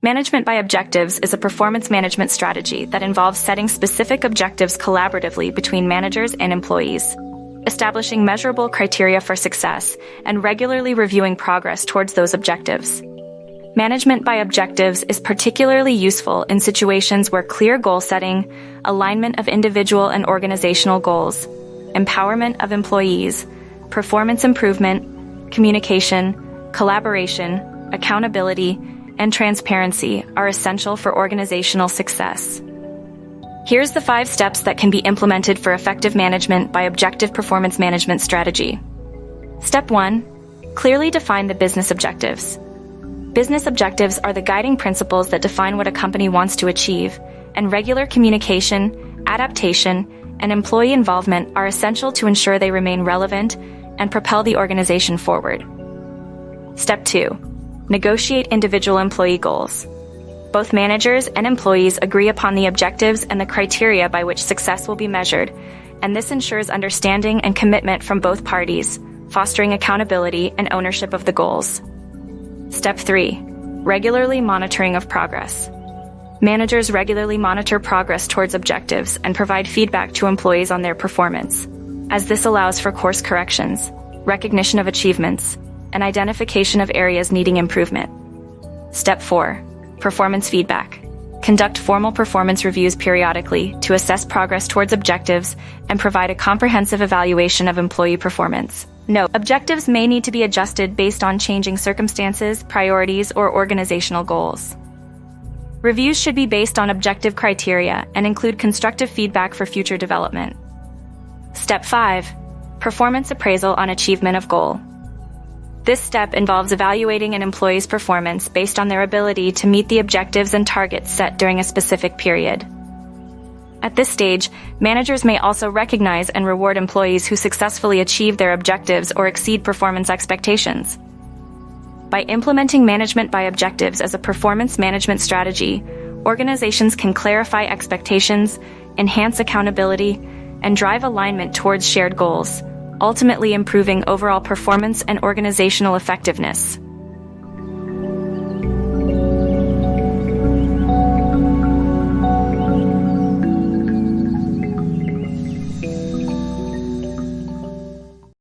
Management by objectives is a performance management strategy that involves setting specific objectives collaboratively between managers and employees, establishing measurable criteria for success, and regularly reviewing progress towards those objectives. Management by objectives is particularly useful in situations where clear goal setting, alignment of individual and organizational goals, empowerment of employees, performance improvement, communication, collaboration, accountability, and transparency are essential for organizational success. Here's the 5 steps that can be implemented for effective management by objective performance management strategy. Step 1. Clearly define the business objectives. Business objectives are the guiding principles that define what a company wants to achieve, and regular communication, adaptation, and employee involvement are essential to ensure they remain relevant and propel the organization forward. Step 2. Negotiate individual employee goals. Both managers and employees agree upon the objectives and the criteria by which success will be measured, and this ensures understanding and commitment from both parties, fostering accountability and ownership of the goals. Step 3. Regularly monitoring of progress. Managers regularly monitor progress towards objectives and provide feedback to employees on their performance, as this allows for course corrections, recognition of achievements, and identification of areas needing improvement. Step 4. Performance feedback. Conduct formal performance reviews periodically to assess progress towards objectives and provide a comprehensive evaluation of employee performance. Note: objectives may need to be adjusted based on changing circumstances, priorities, or organizational goals. Reviews should be based on objective criteria and include constructive feedback for future development. Step 5. Performance appraisal on achievement of goal. This step involves evaluating an employee's performance based on their ability to meet the objectives and targets set during a specific period. At this stage, managers may also recognize and reward employees who successfully achieve their objectives or exceed performance expectations. By implementing management by objectives as a performance management strategy, organizations can clarify expectations, enhance accountability, and drive alignment towards shared goals, ultimately improving overall performance and organizational effectiveness.